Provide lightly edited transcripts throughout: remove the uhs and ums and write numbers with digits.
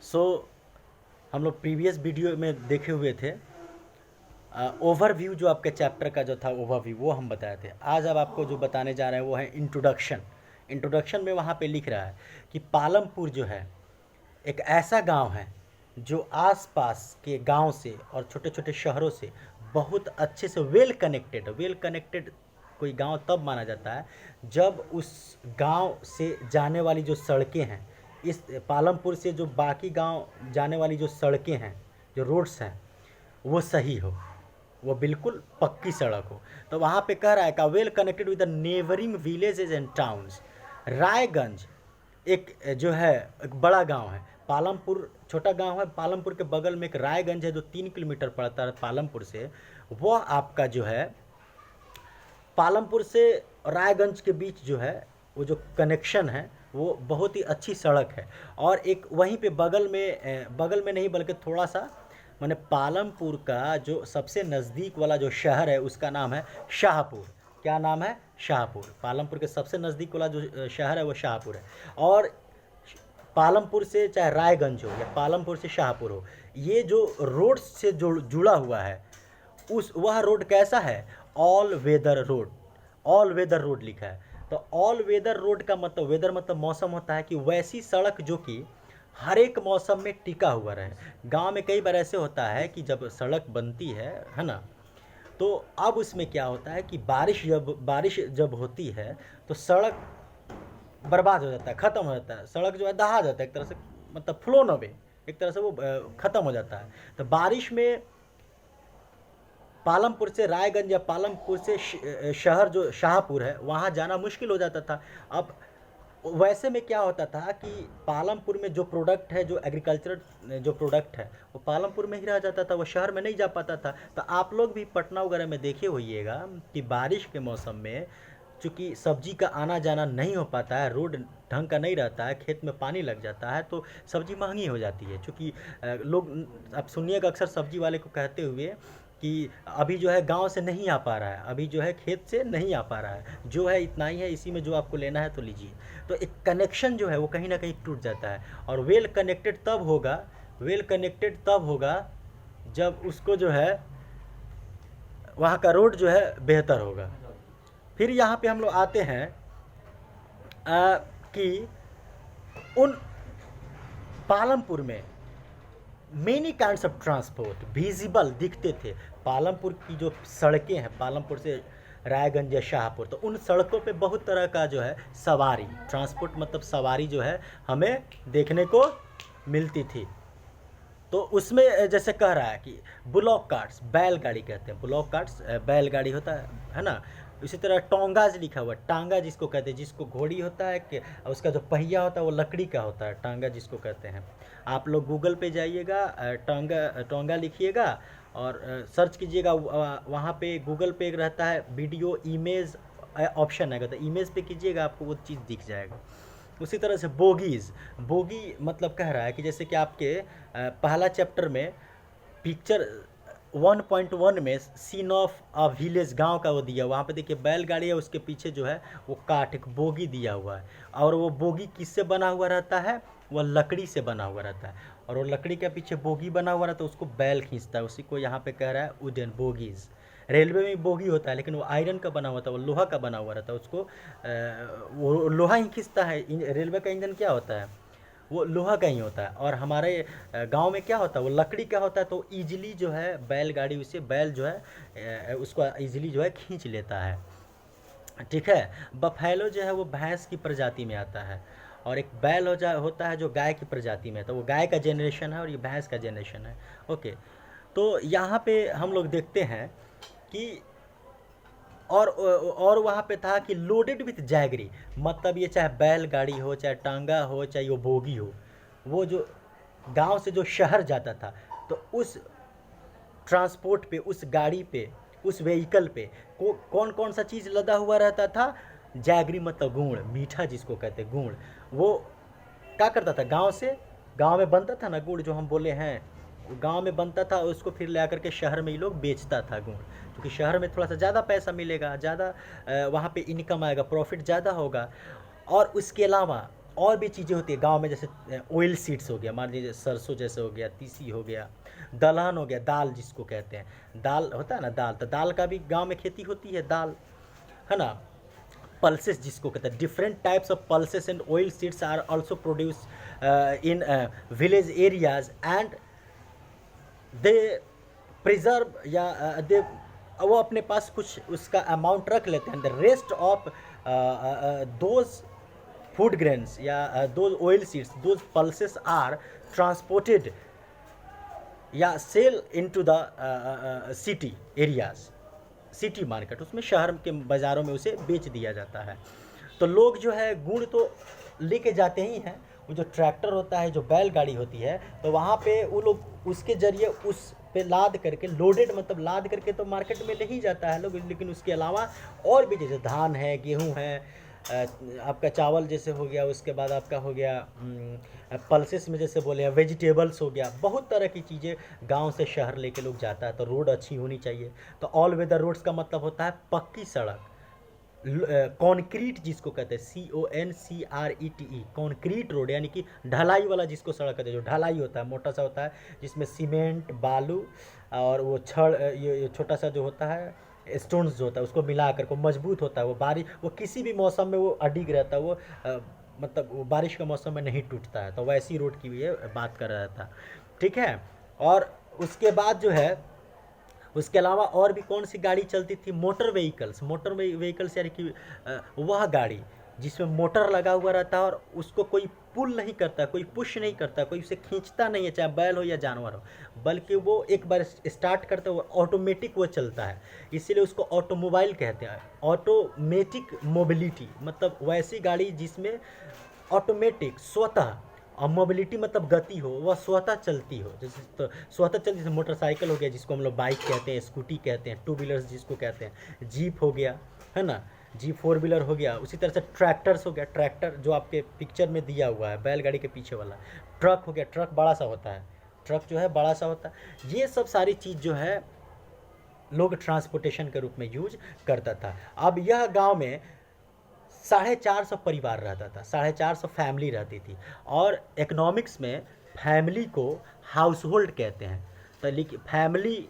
सो हम लोग previous video में देखे हुए थे ओवरव्यू, जो आपके चैप्टर का जो था ओवरव्यू वो हम बताए थे। आज अब आपको जो बताने जा रहे हैं वो है इंट्रोडक्शन। इंट्रोडक्शन में वहाँ पे लिख रहा है कि पालमपुर जो है एक ऐसा गांव है जो आसपास के गांव से और छोटे छोटे शहरों से बहुत अच्छे से वेल कनेक्टेड। वेल कनेक्टेड कोई गांव तब माना जाता है जब उस गांव से जाने वाली जो सड़कें हैं, इस पालमपुर से जो बाकी गांव जाने वाली जो सड़कें हैं, जो रोड्स हैं, वो सही हो, वो बिल्कुल पक्की सड़क हो। तो वहाँ पे कह रहा है का well connected with the neighbouring villages and towns. Raiganj एक जो है एक बड़ा गांव है, पालमपुर छोटा गांव है, पालमपुर के बगल में एक रायगंज है जो 3 किलोमीटर पड़ता है पालमपुर से। वह आपका जो है पालमपुर से रायगंज के बीच जो है वो जो कनेक्शन है वो बहुत ही अच्छी सड़क है। और एक वहीं पे बगल में नहीं बल्कि थोड़ा सा मैंने पालमपुर का जो सबसे नज़दीक वाला जो शहर है उसका नाम है शाहपुर। क्या नाम है? शाहपुर। पालमपुर के सबसे नज़दीक वाला जो शहर है वो शाहपुर है। और पालमपुर से चाहे रायगंज हो या पालमपुर से शाहपुर हो, ये जो रोड से जुड़ा हुआ है उस वह रोड कैसा है? All weather road. All weather road लिखा है। तो ऑल वेदर रोड का मतलब, वेदर मतलब मौसम होता है, कि वैसी सड़क जो कि हर एक मौसम में टिका हुआ रहे। गांव में कई बार ऐसे होता है कि जब सड़क बनती है ना, तो अब उसमें क्या होता है कि बारिश जब होती है तो सड़क बर्बाद हो जाता है, ख़त्म हो जाता है, सड़क जो है दहा जाता है एक तरह से, मतलब फ्लो न वे, एक तरह से वो ख़त्म हो जाता है। तो बारिश में पालमपुर से रायगंज या पालमपुर से शहर जो शाहपुर है वहाँ जाना मुश्किल हो जाता था। अब वैसे में क्या होता था कि पालमपुर में जो प्रोडक्ट है, जो एग्रीकल्चर जो प्रोडक्ट है, वो पालमपुर में ही रह जाता था, वो शहर में नहीं जा पाता था। तो आप लोग भी पटना वगैरह में देखे होइएगा कि बारिश के मौसम में चूँकि सब्जी का आना जाना नहीं हो पाता है, रोड ढंग का नहीं रहता है, खेत में पानी लग जाता है, तो सब्जी महंगी हो जाती है। चूँकि लोग, आप सुनिएगा अक्सर सब्जी वाले को कहते हुए कि अभी जो है गांव से नहीं आ पा रहा है, अभी जो है खेत से नहीं आ पा रहा है, जो है इतना ही है, इसी में जो आपको लेना है तो लीजिए। तो एक कनेक्शन जो है वो कहीं ना कहीं टूट जाता है। और वेल कनेक्टेड तब होगा जब उसको जो है वहाँ का रोड जो है बेहतर होगा। फिर यहाँ पे हम लोग आते हैं कि उन पालमपुर में many kinds of transport visible दिखते थे। पालमपुर की जो सड़कें हैं, पालमपुर से रायगंज या शाहपुर, तो उन सड़कों पे बहुत तरह का जो है सवारी, ट्रांसपोर्ट मतलब सवारी जो है हमें देखने को मिलती थी। तो उसमें जैसे कह रहा है कि ब्लॉक कार्ट्स, बैलगाड़ी कहते हैं, ब्लॉक कार्ट्स बैलगाड़ी होता है ना। इसी तरह टोंगाज लिखा हुआ, टांगा जिसको कहते हैं, जिसको घोड़ी होता है कि उसका जो पहिया होता है वो लकड़ी का होता है, टांगा जिसको कहते हैं। आप लोग गूगल पे जाइएगा, टोंगा लिखिएगा और सर्च कीजिएगा, वहाँ पे गूगल पे एक रहता है वीडियो इमेज ऑप्शन आएगा, तो इमेज पे कीजिएगा, आपको वो चीज़ दिख जाएगा। उसी तरह से बोगी मतलब कह रहा है कि जैसे कि आपके पहला चैप्टर में पिक्चर 1.1 में सीन ऑफ अ विलेज, गांव का वो दिया, वहाँ पे देखिए बैलगाड़ी है, उसके पीछे जो है वो काठ, एक बोगी दिया हुआ है। और वो बोगी किससे बना हुआ रहता है? वह लकड़ी से बना हुआ रहता है, और वो लकड़ी के पीछे बोगी बना हुआ रहता है, उसको बैल खींचता है, उसी को यहाँ पे कह रहा है वुडन बोगीज। रेलवे में बोगी होता है लेकिन वो आयरन का बना हुआ था, वो लोहा का बना हुआ रहता है, उसको वो लोहा ही खींचता है। रेलवे का इंजन क्या होता है? वो लोहा का ही होता है। और हमारे गांव में क्या होता है? वो लकड़ी का होता है। तो ईजिली जो है बैलगाड़ी, उसे बैल जो है उसको ईजिली जो है खींच लेता है। ठीक है। बफैलो जो है वो भैंस की प्रजाति में आता है, और एक बैल होता है जो गाय की प्रजाति में है। तो वो गाय का जेनरेशन है और ये भैंस का जेनरेशन है। ओके। तो यहाँ पे हम लोग देखते हैं कि और वहाँ पे था कि लोडेड विथ जैगरी, मतलब ये चाहे बैलगाड़ी हो, चाहे टांगा हो, चाहे वो बोगी हो, वो जो गांव से जो शहर जाता था, तो उस ट्रांसपोर्ट पे, उस गाड़ी पे, उस व्हीकल पे कौन कौन सा चीज़ लदा हुआ रहता था? जैगरी मतलब गुड़, मीठा जिसको कहते हैं गुड़। वो क्या करता था? गांव में बनता था ना गुड़, जो हम बोले हैं, गांव में बनता था, उसको फिर ले आकर के शहर में ये लोग बेचता था गुड़, क्योंकि शहर में थोड़ा सा ज़्यादा पैसा मिलेगा, ज़्यादा वहाँ पे इनकम आएगा, प्रॉफिट ज़्यादा होगा। और उसके अलावा और भी चीज़ें होती है गांव में, जैसे ऑयल सीड्स हो गया, मान लीजिए सरसों जैसे हो गया, तीसी हो गया, दलहन हो गया, दाल जिसको कहते हैं, दाल होता है ना दाल, तो दाल का भी गांव में खेती होती है, दाल, है ना। पल्सेस जिसको कहते हैं, different types of pulses and oil seeds are also produce in village areas and they preserve या दे वो अपने पास कुछ उसका अमाउंट रख लेते हैं। The rest of those food grains या those oil seeds, those pulses are transported या sell into the city areas, city market, उसमें शहर के बाज़ारों में उसे बेच दिया जाता है। तो लोग जो है गुड़ तो लेके जाते ही हैं, वो जो ट्रैक्टर होता है, जो बैलगाड़ी होती है, तो वहाँ पे वो लोग उसके ज़रिए उस पे लाद करके, लोडेड मतलब लाद करके तो मार्केट में ले ही जाता है लोग, लेकिन उसके अलावा और भी जैसे धान है, गेहूँ है, आपका चावल जैसे हो गया, उसके बाद आपका हो गया पल्सेस में जैसे बोले वेजिटेबल्स हो गया, बहुत तरह की चीज़ें गांव से शहर लेके लोग जाता है। तो रोड अच्छी होनी चाहिए। तो ऑल वेदर रोड्स का मतलब होता है पक्की सड़क, कॉन्क्रीट जिसको कहते हैं, CONCRETE, कॉन्क्रीट रोड, यानी कि ढलाई वाला जिसको सड़क कहते हैं, जो ढलाई होता है मोटा सा होता है, जिसमें सीमेंट, बालू और वो छड़, ये छोटा सा जो होता है स्टोन्स जो होता है, उसको मिला कर को मजबूत होता है। वो बारिश, वो किसी भी मौसम में वो अडिग रहता है, वो मतलब वो बारिश के मौसम में नहीं टूटता है। तो वैसी रोड की भी ये बात कर रहा था, ठीक है। और उसके बाद जो है, उसके अलावा और भी कौन सी गाड़ी चलती थी, मोटर व्हीकल्स, मोटर व्हीकल्स यानी कि वह गाड़ी जिसमें मोटर लगा हुआ रहता है और उसको कोई पुल नहीं करता, कोई पुश नहीं करता, कोई उसे खींचता नहीं है, चाहे बैल हो या जानवर हो, बल्कि वो एक बार स्टार्ट करते हुए ऑटोमेटिक वो चलता है, इसीलिए उसको ऑटोमोबाइल कहते हैं। ऑटोमेटिक मोबिलिटी मतलब वैसी गाड़ी जिसमें ऑटोमेटिक स्वतः, और मोबिलिटी मतलब गति हो, वह स्वतः चलती हो, जैसे तो स्वतः चलती, जैसे मोटरसाइकिल हो गया जिसको हम लोग बाइक कहते हैं, स्कूटी कहते हैं, टू व्हीलर्स जिसको कहते हैं, जीप हो गया, है ना, जीप फोर व्हीलर हो गया। उसी तरह से ट्रैक्टर्स हो गया, ट्रैक्टर जो आपके पिक्चर में दिया हुआ है बैलगाड़ी के पीछे वाला, ट्रक हो गया, ट्रक बड़ा सा होता है, ट्रक जो है बड़ा सा होता है। ये सब सारी चीज़ जो है लोग ट्रांसपोर्टेशन के रूप में यूज करता था। अब यह गांव में 450 परिवार रहता था, 450 फैमिली रहती थी, और इकोनॉमिक्स में फैमिली को हाउस होल्ड कहते हैं। तो लिखिए, family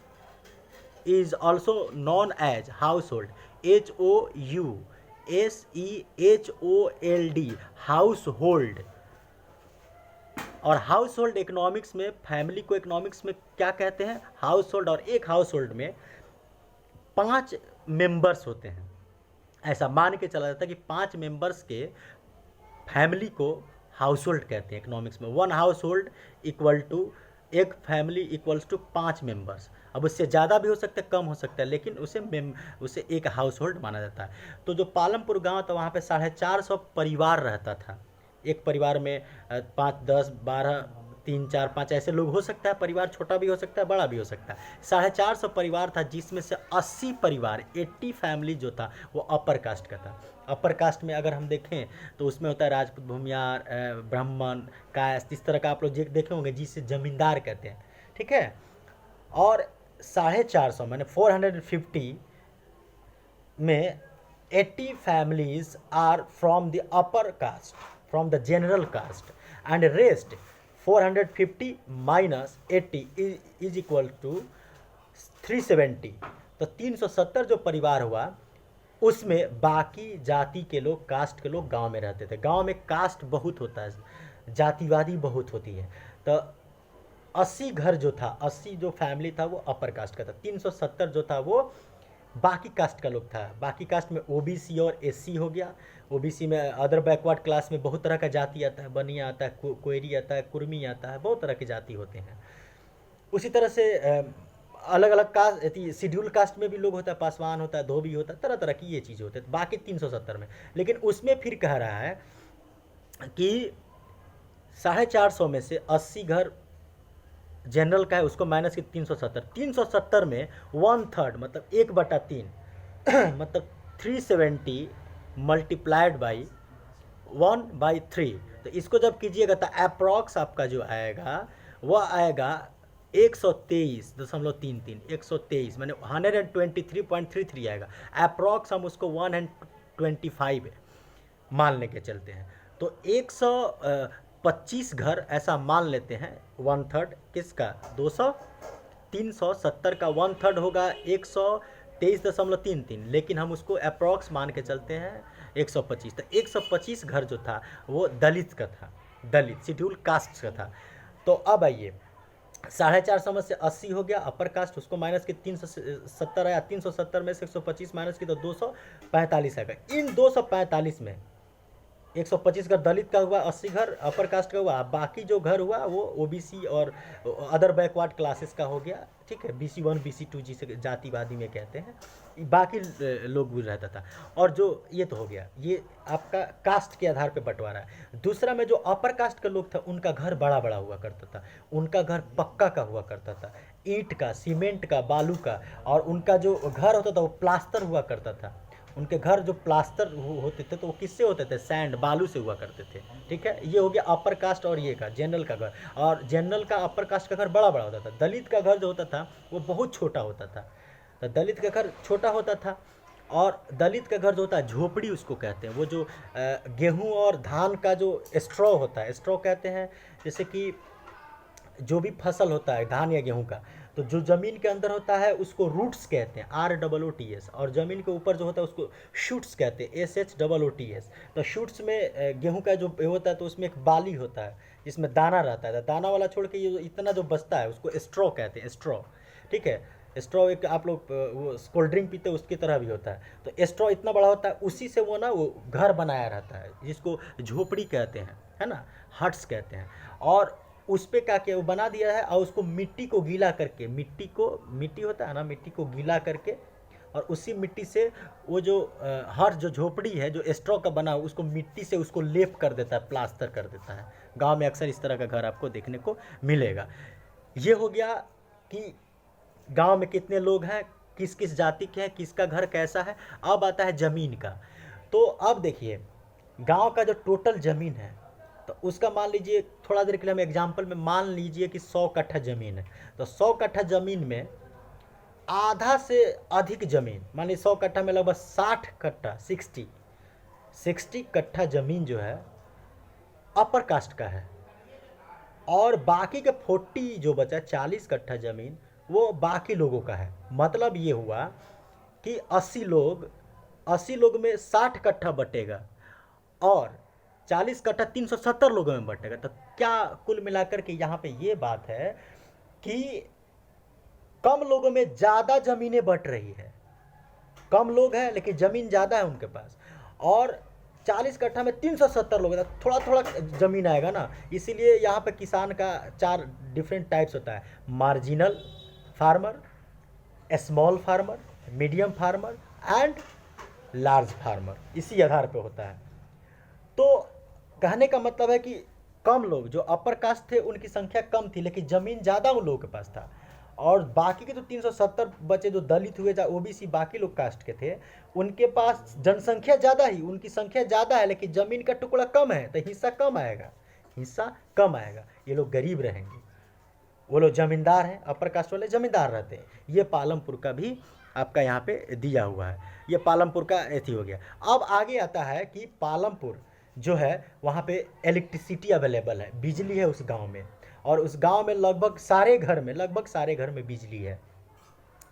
is also known as household, HOUSEHOLD, household. और हाउस होल्ड इकोनॉमिक्स में फैमिली को इकोनॉमिक्स में क्या कहते हैं, हाउस होल्ड। और एक हाउस होल्ड में 5 मेंबर्स होते हैं, ऐसा मान के चला जाता है कि 5 मेंबर्स के फैमिली को हाउस होल्ड कहते हैं इकोनॉमिक्स में। 1 हाउस होल्ड इक्वल टू, एक फैमिली इक्वल्स टू 5 मेंबर्स। अब उससे ज़्यादा भी हो सकता है, कम हो सकता है, लेकिन उसे एक हाउस होल्ड माना जाता है। तो जो पालमपुर गांव था, वहाँ पे 450 परिवार रहता था। एक परिवार में 5, 10, 12, 3, 4, 5 ऐसे लोग हो सकता है, परिवार छोटा भी हो सकता है, बड़ा भी हो सकता है। 450 परिवार था, जिसमें से 80 परिवार, 80 फैमिली जो था वो अपर कास्ट का था। अपर कास्ट में अगर हम देखें तो उसमें होता है राजपूत, भूमियार, ब्राह्मण, कायस्थ, इस तरह का आप लोग देखे होंगे, जिसे जमींदार कहते हैं, ठीक है। और 450 मैंने 450 में 80 families are from the upper caste, from the general caste, and rest 450 minus 80 is equal to 370। तो 370 जो परिवार हुआ, उसमें बाकी जाति के लोग, कास्ट के लोग गांव में रहते थे। गांव में कास्ट बहुत होता है, जातिवादी बहुत होती है। तो 80 घर जो था, 80 जो फैमिली था वो अपर कास्ट का था, 370 जो था वो बाकी कास्ट का लोग था। बाकी कास्ट में OBC और SC हो गया। OBC में अदर बैकवर्ड क्लास में बहुत तरह का जाति आता है, बनिया आता है, कोयरी आता है, कुर्मी आता है, बहुत तरह के जाति होते हैं। उसी तरह से अलग अलग कास्ट, शेड्यूल कास्ट में भी लोग होता है, पासवान होता है, धोबी होता है, तरह तरह की ये चीज़ें होती है बाकी 370 में। लेकिन उसमें फिर कह रहा है कि 450 में से 80 घर जनरल का है, उसको माइनस की 370, 370 में 1/3 मतलब 1/3 मतलब 370 मल्टीप्लाइड बाई 1/3। तो इसको जब कीजिएगा तो अप्रॉक्स आपका जो आएगा वह आएगा 123.33, 123 मैंने 123.33 आएगा। अप्रॉक्स हम उसको 125 मान लेके चलते हैं। तो 125 घर ऐसा मान लेते हैं, 1/3 किसका 200, 370 का 1/3 होगा 123.33, लेकिन हम उसको अप्रॉक्स मान के चलते हैं 125। तो 125 घर जो था वो दलित का था, दलित शेड्यूल कास्ट का था। तो अब आइए 450 से 80 हो गया अपर कास्ट, उसको माइनस के 370 आया, 370 में से 125 माइनस की तो 245 आएगा। इन 245 में 125 घर दलित का हुआ, 80 घर अपर कास्ट का हुआ, बाकी जो घर हुआ वो ओबीसी और अदर बैकवर्ड क्लासेस का हो गया, ठीक है, BC1 BC2 जिसे जातिवादी में कहते हैं, बाकी लोग भी रहता था। और जो ये तो हो गया, ये आपका कास्ट के आधार पे बंटवारा है। दूसरा में जो अपर कास्ट के लोग था उनका घर बड़ा बड़ा हुआ करता था, उनका घर पक्का का हुआ करता था, ईंट का, सीमेंट का, बालू का, और उनका जो घर होता था वो प्लास्टर हुआ करता था। उनके घर जो प्लास्टर होते थे तो वो किससे होते थे, सैंड, बालू से हुआ करते थे, ठीक है। ये हो गया अपर कास्ट और ये का जनरल का घर। और जनरल का अपर कास्ट का घर बड़ा बड़ा होता था, दलित का घर जो होता था वो बहुत छोटा होता था। तो दलित का घर छोटा होता था, और दलित का घर जो होता है झोपड़ी उसको कहते हैं, वो जो गेहूँ और धान का जो स्ट्रॉ होता है, स्ट्रॉ कहते हैं, जैसे कि जो भी फसल होता है धान या गेहूं का, तो जो ज़मीन के अंदर होता है उसको रूट्स कहते हैं, ROOTS, और ज़मीन के ऊपर जो होता है उसको शूट्स कहते हैं, SHOOTS। तो शूट्स में गेहूं का जो होता है तो उसमें एक बाली होता है जिसमें दाना रहता है, तो दाना वाला छोड़ के ये इतना जो बचता है उसको स्ट्रॉ कहते हैं, स्ट्रॉ, ठीक है। स्ट्रॉ एक आप लोग वो कोल्ड ड्रिंक पीते हैं उसकी तरह भी होता है, तो स्ट्रॉ इतना बड़ा होता है, उसी से वो ना वो घर बनाया रहता है जिसको झोपड़ी कहते हैं, है ना, हट्स कहते हैं। और उस पर क्या किया, वो बना दिया है, और उसको मिट्टी को गीला करके, मिट्टी होता है ना, मिट्टी को गीला करके, और उसी मिट्टी से वो जो हर जो झोपड़ी है जो स्ट्रॉ का बना हो उसको मिट्टी से उसको लेप कर देता है, प्लास्टर कर देता है। गांव में अक्सर इस तरह का घर आपको देखने को मिलेगा। ये हो गया कि गांव में कितने लोग हैं, किस किस जाति के हैं, किसका घर कैसा है। अब आता है ज़मीन का। तो अब देखिए गांव का जो टोटल ज़मीन है तो उसका मान लीजिए, थोड़ा देर के लिए हम एग्जांपल में मान लीजिए कि 100 कट्ठा ज़मीन है, तो 100 कट्ठा ज़मीन में आधा से अधिक ज़मीन, मान लीजिए 100 कट्ठा में लगभग 60 कट्ठा, 60 कट्ठा ज़मीन जो है अपर कास्ट का है, और बाकी के 40 जो बचा 40 कट्ठा ज़मीन वो बाकी लोगों का है। मतलब ये हुआ कि 80 लोग में 60 कट्ठा बटेगा, और 40 कट्ठा 370 लोगों में बटेगा। तो क्या कुल मिलाकर के यहाँ पे ये बात है कि कम लोगों में ज़्यादा ज़मीनें बट रही है, कम लोग हैं लेकिन ज़मीन ज़्यादा है उनके पास, और 40 कट्ठा में 370 लोग हैं, थोड़ा थोड़ा ज़मीन आएगा ना। इसीलिए यहाँ पे किसान का 4 डिफरेंट टाइप्स होता है, marginal farmer, small farmer, medium farmer and large farmer, इसी आधार पे होता है। तो कहने का मतलब है कि कम लोग जो अपर कास्ट थे उनकी संख्या कम थी, लेकिन ज़मीन ज़्यादा उन लोगों के पास था, और बाकी के तो 370 बचे जो दलित हुए या ओबीसी बाकी लोग कास्ट के थे, उनके पास जनसंख्या ज़्यादा ही, उनकी संख्या ज़्यादा है लेकिन ज़मीन का टुकड़ा कम है, तो हिस्सा कम आएगा, ये लोग गरीब रहेंगे। वो लोग ज़मींदार हैं, अपर कास्ट वाले ज़मींदार रहते हैं। ये पालमपुर का भी आपका यहाँ पे दिया हुआ है, ये पालमपुर का एथी हो गया। अब आगे आता है कि पालमपुर जो है वहाँ पे इलेक्ट्रिसिटी अवेलेबल है, बिजली है उस गांव में, और उस गांव में लगभग सारे घर में बिजली है,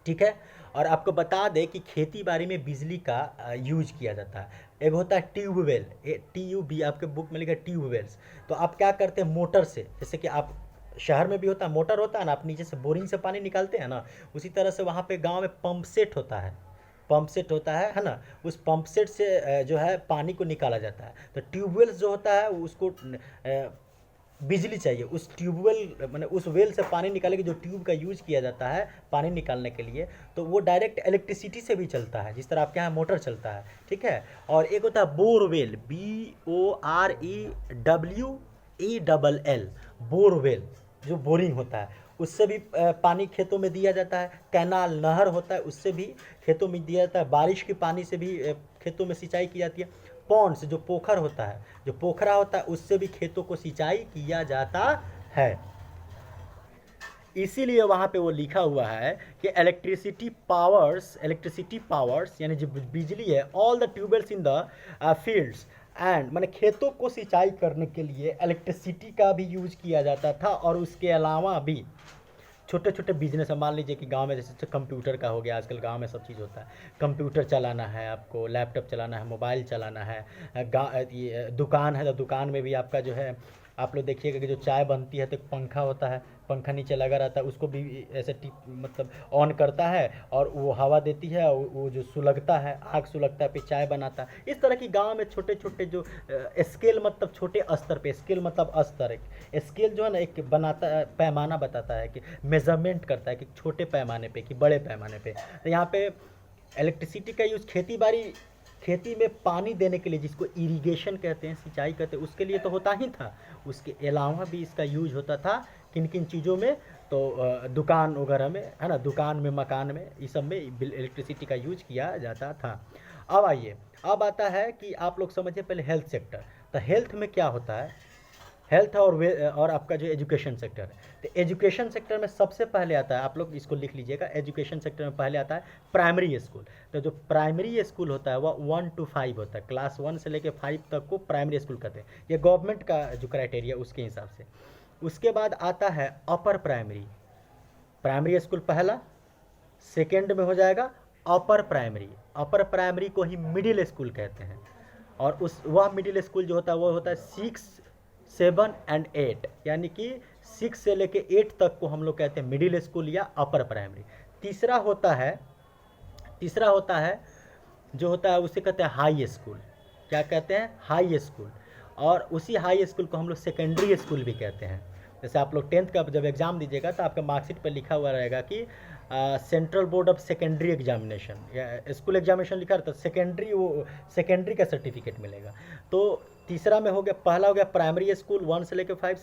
ठीक है। और आपको बता दें कि खेती बाड़ी में बिजली का यूज किया जाता है। एक होता है ट्यूबवेल, TUB, आपके बुक में लिखा है ट्यूबवेल्स। तो आप क्या करते हैं, मोटर से, जैसे कि आप शहर में भी होता है मोटर होता है ना, आप नीचे से बोरिंग से पानी निकालते हैं ना, उसी तरह से वहाँ पे गांव में पंप सेट होता है ना, उस पंप सेट से जो है पानी को निकाला जाता है। तो ट्यूबवेल जो होता है उसको बिजली चाहिए, उस ट्यूबवेल मैंने उस वेल से पानी निकालने के जो ट्यूब का यूज किया जाता है पानी निकालने के लिए, तो वो डायरेक्ट इलेक्ट्रिसिटी से भी चलता है, जिस तरह आपके यहाँ मोटर चलता है, ठीक है। और एक होता है बोरवेल, BOREWELL, बोरवेल, जो बोरिंग होता है उससे भी पानी खेतों में दिया जाता है। कैनाल, नहर होता है, उससे भी खेतों में दिया जाता है। बारिश के पानी से भी खेतों में सिंचाई की जाती है। पॉन्ड्स, जो पोखर होता है, जो पोखरा होता है, उससे भी खेतों को सिंचाई किया जाता है। इसीलिए वहाँ पे वो लिखा हुआ है कि इलेक्ट्रिसिटी पावर्स यानी जो बिजली है, all the tube wells in the fields and मैंने खेतों को सिंचाई करने के लिए इलेक्ट्रिसिटी का भी यूज किया जाता था, और उसके अलावा भी छोटे छोटे बिजनेस है। मान लीजिए कि गांव में जैसे कंप्यूटर का हो गया, आजकल गांव में सब चीज़ होता है, कंप्यूटर चलाना है आपको, लैपटॉप चलाना है, मोबाइल चलाना है, ये दुकान है तो दुकान में भी आपका जो है, आप लोग देखिएगा कि जो चाय बनती है तो एक पंखा होता है, पंखा नीचे लगा रहता है, उसको भी ऐसे टिप मतलब ऑन करता है और वो हवा देती है, वो जो सुलगता है, आग सुलगता है, फिर चाय बनाता है। इस तरह की गांव में छोटे छोटे जो स्केल मतलब छोटे स्तर पे, स्केल मतलब स्तर, एक स्केल जो है ना एक बनाता है, पैमाना बताता है कि मेजरमेंट करता है कि छोटे पैमाने पे कि बड़े पैमाने पे। तो यहाँ पे इलेक्ट्रिसिटी का यूज़ खेती में पानी देने के लिए, जिसको इरिगेशन कहते हैं, सिंचाई कहते हैं, उसके लिए तो होता ही था। उसके अलावा भी इसका यूज होता था किन किन चीज़ों में, तो दुकान वगैरह में, है ना, दुकान में, मकान में, इस सब में इलेक्ट्रिसिटी का यूज किया जाता था। अब आइए, अब आता है कि आप लोग समझिए पहले हेल्थ सेक्टर। तो हेल्थ में क्या होता है, हेल्थ और आपका जो एजुकेशन सेक्टर है। तो एजुकेशन सेक्टर में सबसे पहले आता है, आप लोग इसको लिख लीजिएगा, एजुकेशन सेक्टर में पहले आता है प्राइमरी स्कूल। तो जो प्राइमरी स्कूल होता है वह 1 to 5 होता है, क्लास 1 से लेकर 5 तक को प्राइमरी स्कूल कहते हैं। ये गवर्नमेंट का जो क्राइटेरिया उसके हिसाब से। उसके बाद आता है अपर प्राइमरी, प्राइमरी स्कूल पहला, सेकेंड में हो जाएगा अपर प्राइमरी, अपर प्राइमरी को ही मिडिल स्कूल कहते हैं। और वह मिडिल स्कूल जो होता है वो होता है 6, 7 and 8, यानी कि 6 से लेके 8 तक को हम लोग कहते हैं मिडिल स्कूल या अपर प्राइमरी। तीसरा होता है जो होता है उसे कहते हैं हाई स्कूल। क्या कहते हैं? High school. और उसी हाई स्कूल को हम लोग सेकेंडरी स्कूल भी कहते हैं। जैसे आप लोग 10th का जब एग्ज़ाम दीजिएगा तो आपका मार्कशीट पर लिखा हुआ रहेगा कि central board of secondary examination या स्कूल एग्जामिनेशन लिखा रहता है, सेकेंडरी, वो सेकेंडरी का सर्टिफिकेट मिलेगा। तो तीसरा में हो गया, पहला हो गया प्राइमरी स्कूल 1 से लेकर 5,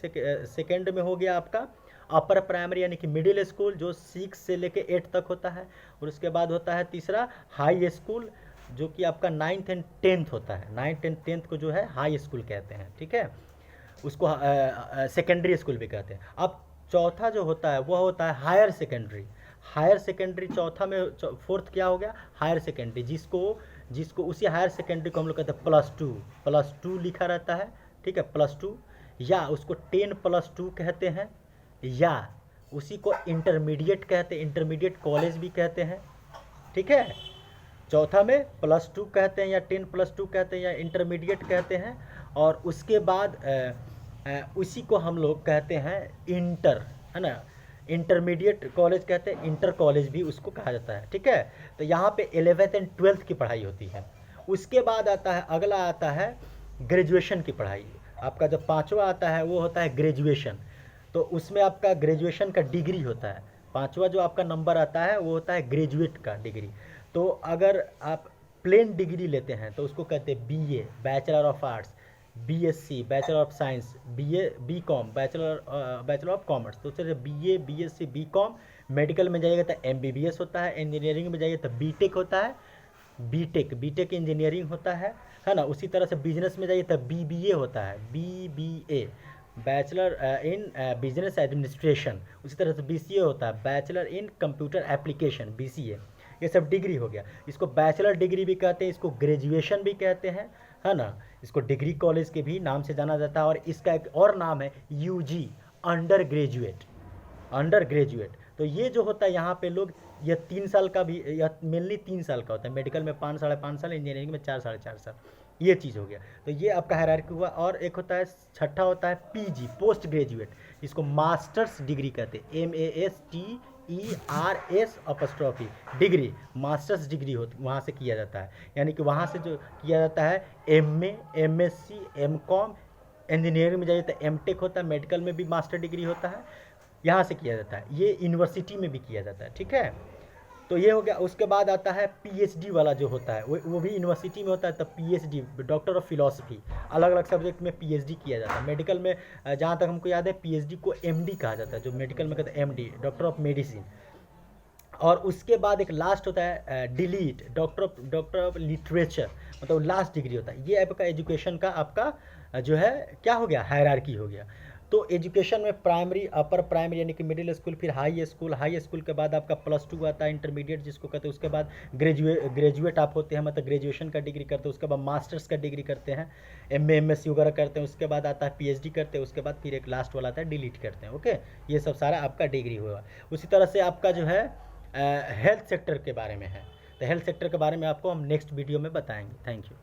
सेकेंड में हो गया आपका अपर प्राइमरी यानी कि मिडिल स्कूल जो 6 से लेकर 8 तक होता है। और उसके बाद होता है तीसरा हाई स्कूल जो कि आपका 9th and 10th होता है। 9th and 10th को जो है हाई स्कूल कहते हैं, ठीक है, उसको सेकेंडरी स्कूल भी कहते हैं। अब चौथा जो होता है वह होता है हायर सेकेंडरी। हायर सेकेंडरी चौथा में, फोर्थ क्या हो गया? हायर सेकेंडरी, जिसको उसी हायर सेकेंडरी को हम लोग कहते हैं +2 लिखा रहता है, ठीक है, +2, या उसको 10+2 कहते हैं, या उसी को इंटरमीडिएट कहते हैं, इंटरमीडिएट कॉलेज भी कहते हैं, ठीक है। चौथा में +2 कहते हैं या 10+2 कहते हैं या इंटरमीडिएट कहते हैं। और उसके बाद उसी को हम लोग कहते हैं इंटर, है ना, इंटरमीडिएट कॉलेज कहते हैं, इंटर कॉलेज भी उसको कहा जाता है, ठीक है। तो यहाँ पे 11th and 12th की पढ़ाई होती है। उसके बाद आता है, अगला आता है ग्रेजुएशन की पढ़ाई। आपका जो पाँचवा आता है वो होता है ग्रेजुएशन। तो उसमें आपका ग्रेजुएशन का डिग्री होता है। पाँचवा जो आपका नंबर आता है वो होता है ग्रेजुएट का डिग्री। तो अगर आप प्लेन डिग्री लेते हैं तो उसको कहते हैं BA, bachelor of arts, BSc, bachelor of science, BCom, bachelor of commerce. तो उससे BA, BSc, BCom। मेडिकल में जाइएगा तो MBBS होता है, इंजीनियरिंग में जाइए तो BTech होता है, बीटेक इंजीनियरिंग होता है ना। उसी तरह से बिजनेस में जाइए तो BBA होता है, BBA, bachelor in business administration. उसी तरह से BCA होता है, bachelor in computer application, BCA। ये सब डिग्री हो गया। इसको बैचलर डिग्री भी कहते हैं, इसको ग्रेजुएशन भी कहते हैं, है ना। इसको डिग्री कॉलेज के भी नाम से जाना जाता है। और इसका एक और नाम है UG, अंडर ग्रेजुएट। तो ये जो होता है यहाँ पे लोग, यह 3 साल का भी, यह मेनली 3 साल का होता है। मेडिकल में 5 साढ़े 5 साल, इंजीनियरिंग में 4 साढ़े 4 साल, ये चीज़ हो गया। तो ये आपका हायरार्की हुआ। और एक होता है, छठा होता है PG, पोस्ट ग्रेजुएट। इसको मास्टर्स डिग्री कहते हैं, MASTERS डिग्री, मास्टर्स डिग्री होती, वहाँ से किया जाता है। यानी कि वहाँ से जो किया जाता है MA, MSc, MCom, इंजीनियरिंग में जाइए तो MTech होता है, मेडिकल में भी मास्टर डिग्री होता है, यहाँ से किया जाता है। ये यूनिवर्सिटी में भी किया जाता है, ठीक है। तो ये हो गया। उसके बाद आता है PhD वाला जो होता है, वो भी यूनिवर्सिटी में होता है। तब PhD, डॉक्टर ऑफ फिलॉसफी, अलग अलग सब्जेक्ट में PhD किया जाता है। मेडिकल में जहाँ तक हमको याद है PhD को MD कहा जाता है, जो मेडिकल में कहते हैं MD, डॉक्टर ऑफ मेडिसिन। और उसके बाद एक लास्ट होता है डिलीट, डॉक्टर ऑफ लिटरेचर, मतलब लास्ट डिग्री होता है। ये आपका एजुकेशन का आपका जो है क्या हो गया, हायरार्की हो गया। तो एजुकेशन में प्राइमरी, अपर प्राइमरी यानी कि मिडिल स्कूल, फिर हाई स्कूल के बाद आपका +2 आता है, इंटरमीडिएट जिसको कहते हैं, उसके बाद ग्रेजुएट आप होते हैं, मतलब ग्रेजुएशन का डिग्री करते हैं, उसके बाद मास्टर्स का डिग्री करते हैं, MA MSc वगैरह करते हैं, उसके बाद आता है PhD करते हैं, उसके बाद फिर एक लास्ट वाला आता है डिलीट करते हैं। ओके, ये सब सारा आपका डिग्री हुआ। उसी तरह से आपका जो है हेल्थ सेक्टर के बारे में है, तो हेल्थ सेक्टर के बारे में आपको हम नेक्स्ट वीडियो में बताएंगे। Thank you.